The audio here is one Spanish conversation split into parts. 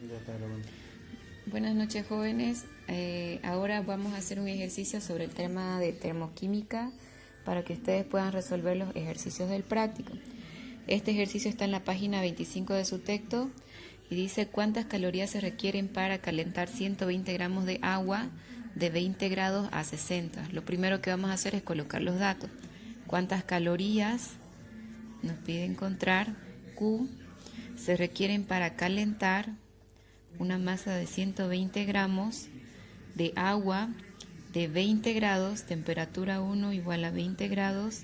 Ya está grabando. Buenas noches, jóvenes. Ahora vamos a hacer un ejercicio sobre el tema de termoquímica para que ustedes puedan resolver los ejercicios del práctico. Este ejercicio está en la página 25 de su texto y dice cuántas calorías se requieren para calentar 120 gramos de agua de 20 grados a 60. Lo primero que vamos a hacer es colocar los datos. ¿Cuántas calorías nos pide encontrar? Q se requieren para calentar una masa de 120 gramos de agua de 20 grados, temperatura 1 igual a 20 grados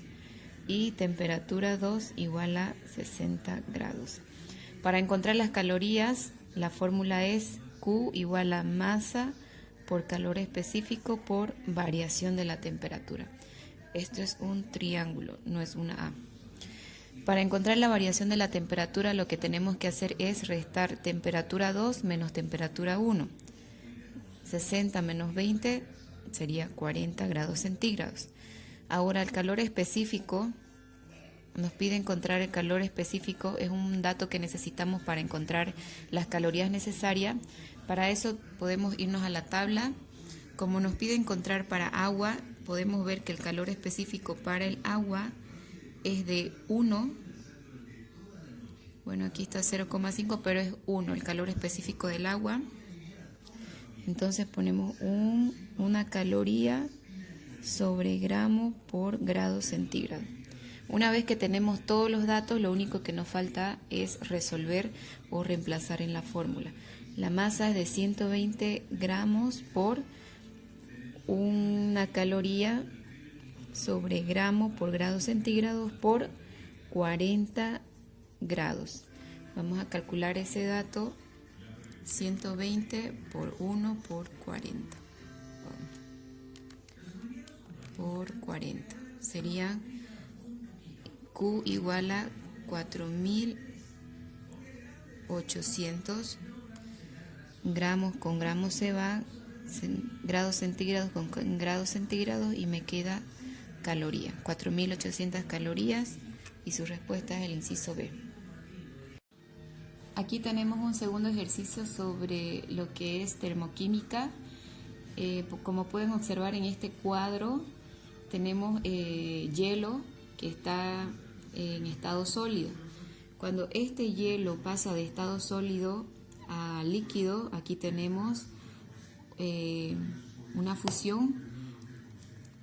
y temperatura 2 igual a 60 grados. Para encontrar las calorías, la fórmula es Q igual a masa por calor específico por variación de la temperatura. Esto es un triángulo, no es una A. Para encontrar la variación de la temperatura, lo que tenemos que hacer es restar temperatura 2 menos temperatura 1. 60 menos 20 sería 40 grados centígrados. Ahora, el calor específico, nos pide encontrar el calor específico, es un dato que necesitamos para encontrar las calorías necesarias. Para eso podemos irnos a la tabla. Como nos pide encontrar para agua, podemos ver que el calor específico para el agua es de 1, bueno, aquí está 0,5, pero es 1 el calor específico del agua. Entonces ponemos una caloría sobre gramo por grado centígrado. Una vez que tenemos todos los datos, lo único que nos falta es resolver o reemplazar en la fórmula. La masa es de 120 gramos por una caloría sobre gramo por grado centígrados por 40 grados. Vamos a calcular ese dato, 120 por 1 por 40. Por 40. Sería Q igual a 4.800 gramos con gramos se va, grados centígrados con grados centígrados y me queda caloría, 4.800 calorías y su respuesta es el inciso B. Aquí tenemos un segundo ejercicio sobre lo que es termoquímica. Como pueden observar en este cuadro tenemos hielo que está en estado sólido. Cuando este hielo pasa de estado sólido a líquido, aquí tenemos una fusión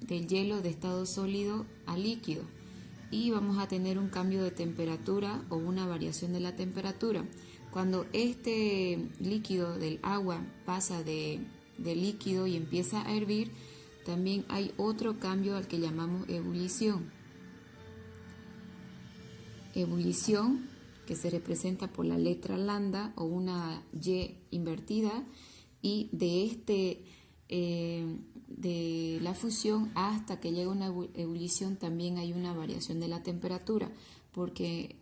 del hielo de estado sólido a líquido y vamos a tener un cambio de temperatura o una variación de la temperatura. Cuando este líquido del agua pasa de líquido y empieza a hervir, también hay otro cambio al que llamamos ebullición. Ebullición, que se representa por la letra lambda o una Y invertida, y de la fusión hasta que llega una ebullición también hay una variación de la temperatura, porque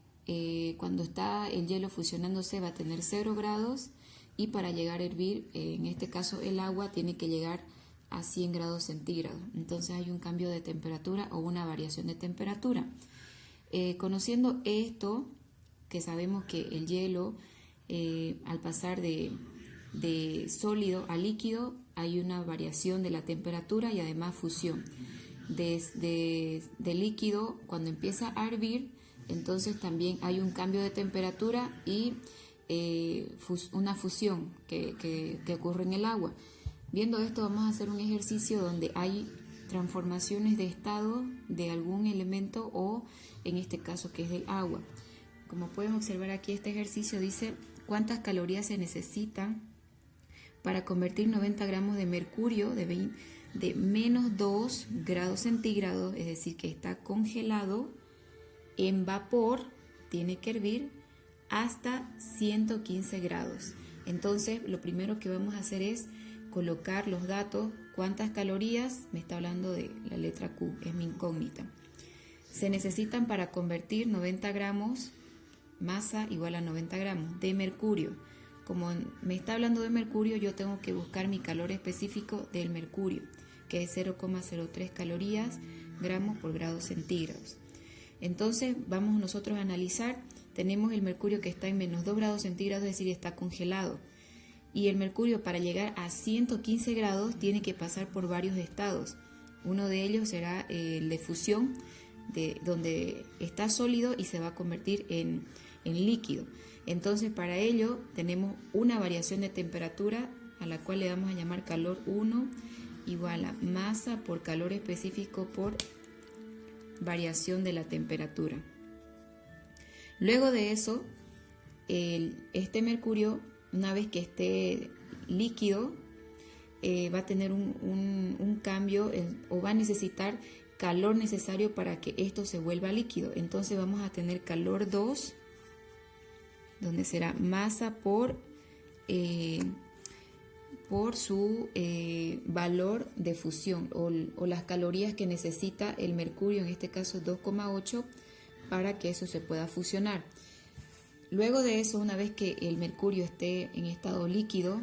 cuando está el hielo fusionándose va a tener 0 grados y para llegar a hervir, en este caso el agua tiene que llegar a 100 grados centígrados. Entonces hay un cambio de temperatura o una variación de temperatura. Conociendo esto, que sabemos que el hielo al pasar de sólido a líquido hay una variación de la temperatura y además fusión. De líquido, cuando empieza a hervir, entonces también hay un cambio de temperatura y una fusión que ocurre en el agua. Viendo esto, vamos a hacer un ejercicio donde hay transformaciones de estado de algún elemento o en este caso que es del agua. Como pueden observar aquí, este ejercicio dice cuántas calorías se necesitan para convertir 90 gramos de mercurio de menos 2 grados centígrados, es decir, que está congelado, en vapor, tiene que hervir hasta 115 grados. Entonces, lo primero que vamos a hacer es colocar los datos, cuántas calorías, me está hablando de la letra Q, es mi incógnita. Se necesitan para convertir 90 gramos, masa igual a 90 gramos, de mercurio. Como me está hablando de mercurio, yo tengo que buscar mi calor específico del mercurio, que es 0,03 calorías gramos por grados centígrados. Entonces vamos nosotros a analizar, tenemos el mercurio que está en menos 2 grados centígrados, es decir, está congelado. Y el mercurio, para llegar a 115 grados, tiene que pasar por varios estados. Uno de ellos será el de fusión, donde está sólido y se va a convertir en líquido. Entonces, para ello tenemos una variación de temperatura a la cual le vamos a llamar calor 1 igual a masa por calor específico por variación de la temperatura. Luego de eso, este mercurio, una vez que esté líquido, va a tener un cambio o va a necesitar calor necesario para que esto se vuelva líquido. Entonces vamos a tener calor 2, donde será masa por su valor de fusión o las calorías que necesita el mercurio, en este caso 2,8, para que eso se pueda fusionar. Luego de eso, una vez que el mercurio esté en estado líquido,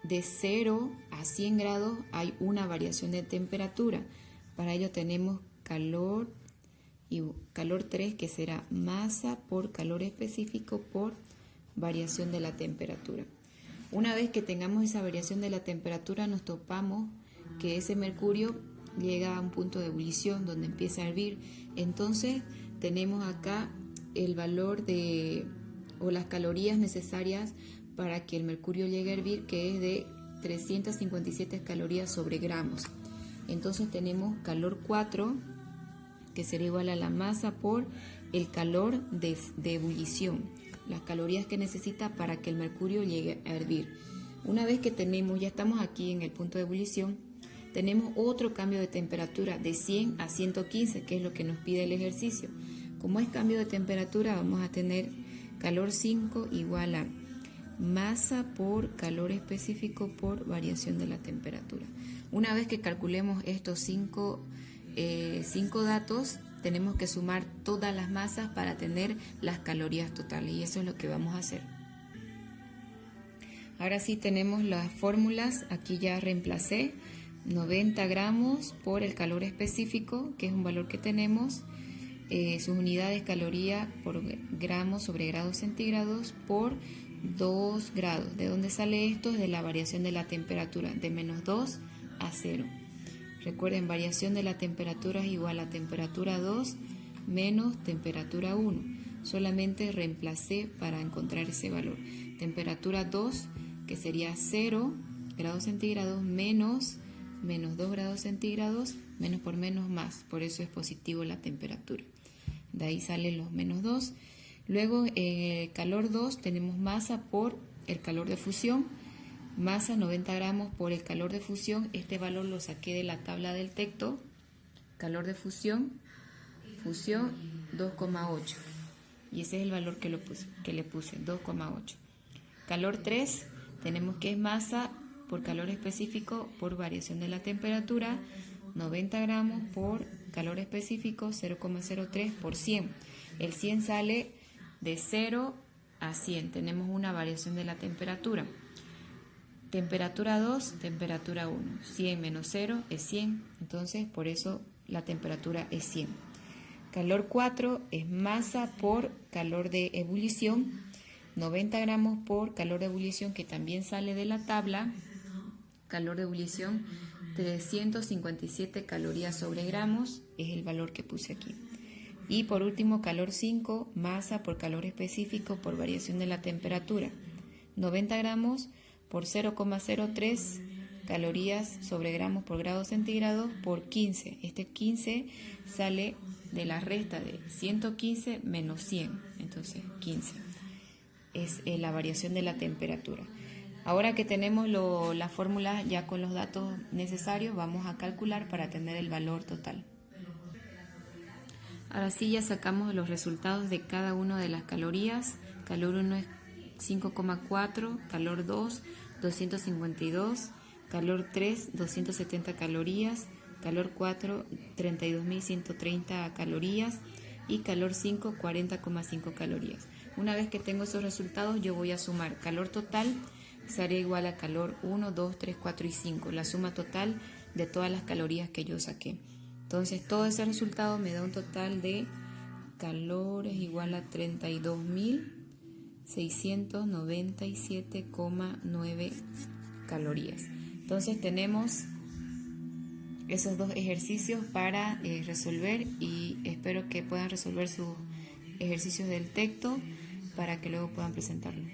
de 0 a 100 grados hay una variación de temperatura. Para ello tenemos calor 3, que será masa por calor específico por variación de la temperatura. Una vez que tengamos esa variación de la temperatura, nos topamos que ese mercurio llega a un punto de ebullición donde empieza a hervir. Entonces tenemos acá el valor o las calorías necesarias para que el mercurio llegue a hervir, que es de 357 calorías sobre gramos. Entonces tenemos calor 4, que será igual a la masa por el calor de ebullición, las calorías que necesita para que el mercurio llegue a hervir. Una vez que ya estamos aquí en el punto de ebullición, tenemos otro cambio de temperatura de 100 a 115, que es lo que nos pide el ejercicio. Como es cambio de temperatura, vamos a tener calor 5 igual a masa por calor específico por variación de la temperatura. Una vez que calculemos estos cinco datos, tenemos que sumar todas las masas para tener las calorías totales, y eso es lo que vamos a hacer. Ahora sí tenemos las fórmulas. Aquí ya reemplacé 90 gramos por el calor específico, que es un valor que tenemos, sus unidades caloría por gramos sobre grados centígrados por 2 grados. ¿De dónde sale esto? De la variación de la temperatura, de menos 2 a 0. Recuerden, variación de la temperatura es igual a temperatura 2 menos temperatura 1. Solamente reemplacé para encontrar ese valor. Temperatura 2, que sería 0 grados centígrados, menos 2 grados centígrados, menos por menos más. Por eso es positivo la temperatura. De ahí salen los menos 2. Luego, calor 2, tenemos masa por el calor de fusión. Masa 90 gramos por el calor de fusión. Este valor lo saqué de la tabla del texto. Calor de fusión 2,8. Y ese es el valor que le puse, 2,8. Calor 3, tenemos que es masa por calor específico por variación de la temperatura. 90 gramos por calor específico, 0,03 por 100. El 100 sale de 0 a 100. Tenemos una variación de la temperatura. Temperatura 2, temperatura 1. 100 menos 0 es 100. Entonces, por eso la temperatura es 100. Calor 4 es masa por calor de ebullición. 90 gramos por calor de ebullición, que también sale de la tabla. Calor de ebullición, 357 calorías sobre gramos, es el valor que puse aquí. Y por último, calor 5, masa por calor específico por variación de la temperatura. 90 gramos por 0,03 calorías sobre gramos por grado centígrado por 15. Este 15 sale de la resta de 115 menos 100, entonces 15. Es la variación de la temperatura. Ahora que tenemos la fórmula ya con los datos necesarios, vamos a calcular para tener el valor total. Ahora sí, ya sacamos los resultados de cada una de las calorías. Calor 1 es 5,4, calor 2, 252, calor 3, 270 calorías, calor 4, 32.130 calorías y calor 5, 40,5 calorías. Una vez que tengo esos resultados, yo voy a sumar calor total, será igual a calor 1, 2, 3, 4 y 5, la suma total de todas las calorías que yo saqué. Entonces, todo ese resultado me da un total de calores igual a 32.000 697,9 calorías. Entonces tenemos esos dos ejercicios para resolver, y espero que puedan resolver sus ejercicios del texto para que luego puedan presentarlo.